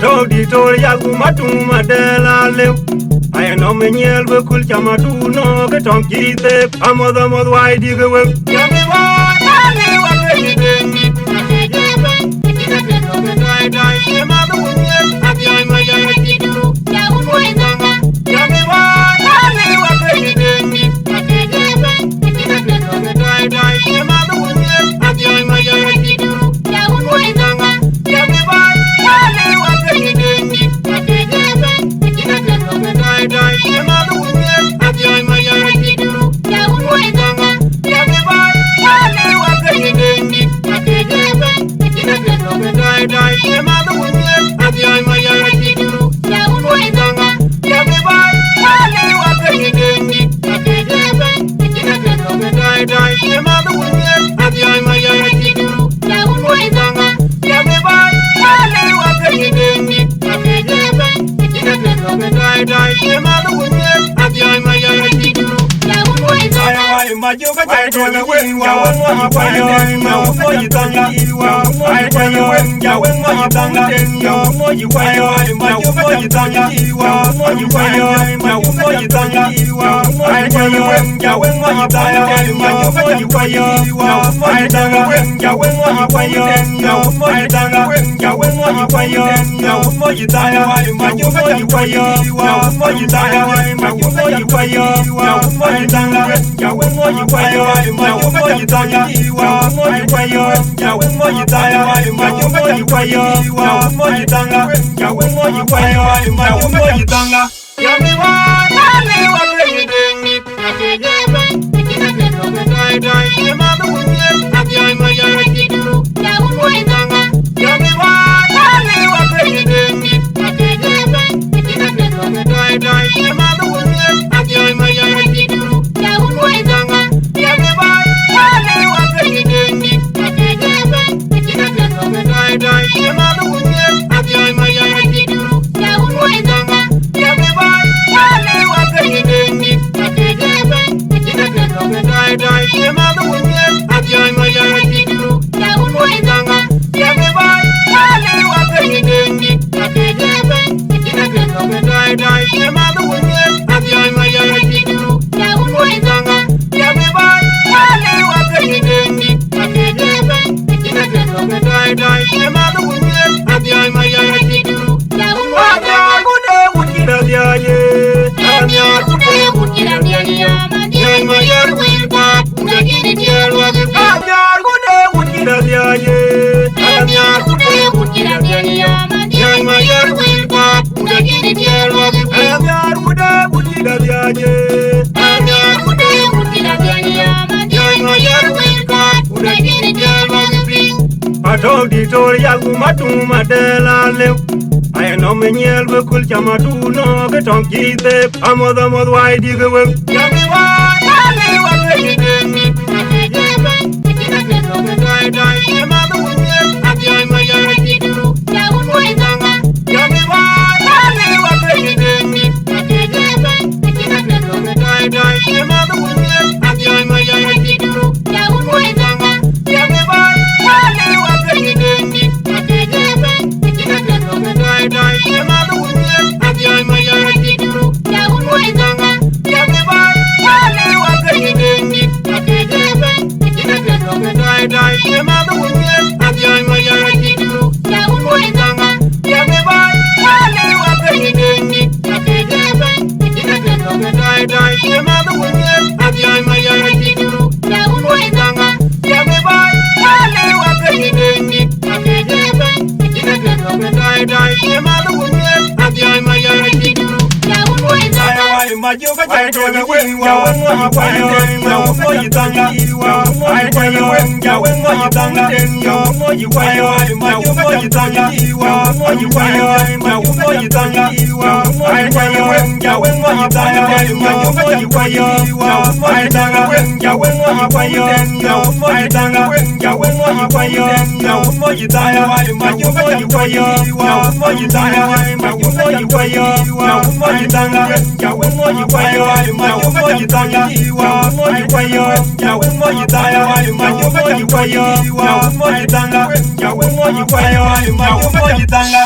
Pato ditor yagu matuma de la lew. I know me nyel be kul chamatu no ke tom kite. Amoda mod wai diga we. Yami wa ale wa be dengi. Dai dai ke ma do nyel abi ai ma ya tidu. Ya un mo nganga. Yami wa ale wa be dengi. Dai dai ke ma do nyel abi ai ma ya tidu. Ya un mo nganga. Yami wa ale wa be dengi. Dai dai ke ma do nyel abi ai ma ya tidu. Ya un mo nganga. Yami wa ale wa be dengi. Dai dai ke ma do nyel abi ai ma ya tidu. Ya un mo nganga. Yami wa ale wa be dengi. Dai dai ke ma do nyel abi ai ma ya tidu. Ya un mo nganga. Yami wa ale wa be dengi. Dai dai ke ma do nyel abi ai ma ya tidu. Ya un mo nganga. Ma juga jai jai wen ya wen ma pa yo ma mo yi tanga ai pa yo ya wen ma tanga ya mo yi pa yo ma juga yi tanga mo yi pa yo ma mo yi tanga ai pa yo ya wen ma tanga ma juga yi pa yo ai tanga ya wen ma pa yo mo yi tanga ya wen ma pa yo mo yi tanga ma juga yi pa yo mo yi tanga ma juga yi pa yo mo yi tanga ya wen mo yi pa yo ma mo yi tanga mo yi pa yo ya wen mo yi tanga ma yi pa yo mo yi tanga ya wen mo yi pa yo ma mo yi tanga ya mi wa ale wa be dengi dai dai ke ma do nyel abi ai ma ya tidu ya wen mo yi tanga ya mi wa ale wa be dengi dai dai ke ma do nyel abi ai ma ya tidu ya wen mo yi tanga ya mi wa ale wa be dengi dai dai ke ma do nyel abi ai ma ya tidu ya wen mo yi tanga ya mi wa ale wa be dengi dai dai ke ma do nyel abi ai ma ya tidu ya wen mo yi tanga ya mi wa ale wa be dengi dai dai ke ma do nyel abi ai ma ya tidu ya wen mo yi tanga ya mi wa ale wa be dengi dai dai ke ma do nyel abi ai ma ya tidu ya wen mo yi tanga gude wukira biaye amya gude wukira biaye ya ma ya wi pa gude gidi dialwa amya gude wukira biaye amya gude wukira biaye ya ma ya wi pa gude gidi dialwa amya gude wukira biaye amya gude wukira biaye ya ma ya wi pa gude gidi dialwa Pato ditor yagu matuma de la lew. I know me nyel be kul chamatu no ke tom kite. Amoda mod wai diga we. Yami wa ale wa be dengi. Dai dai ke ma do nyel abi ai ma ya tidu. Ya un mo nganga. Yami wa ale wa be dengi. Dai dai ke ma do nyel abi ai ma ya tidu. Ya un mo nganga. Yami wa ale wa be dengi. Dai dai ke ma do nyel abi ai ma ya tidu. Ya un mo nganga. Yami wa ale wa be dengi. Dai dai ke ma do nyel abi ai ma ya tidu. Ya un mo nganga. Yami wa ale wa be dengi. Dai dai ke ma do nyel abi ai ma ya tidu. Ya un mo nganga. Yami wa ale wa be dengi. Dai dai ke ma do nyel abi ai ma ya tidu. Ya un mo nganga. Ma juga jai jai wen ya wen ma pa yo ma mo yi tanga ai pa yo ya wen ma tanga ya mo yi pa yo ma mo yi tanga mo yi pa yo ma mo yi tanga ai pa yo ya wen ma tanga ma mo yi pa yo ai tanga ya wen ma pa yo ai tanga ya wen ma pa yo mo yi tanga ma mo yi pa yo mo yi tanga ma mo yi pa yo mo yi tanga ya wen mo yi pa yo ma mo yi tanga mo yi pa yo ya wen mo yi tanga ma mo yi pa yo mo yi tanga ya wen mo yi pa yo ma mo yi tanga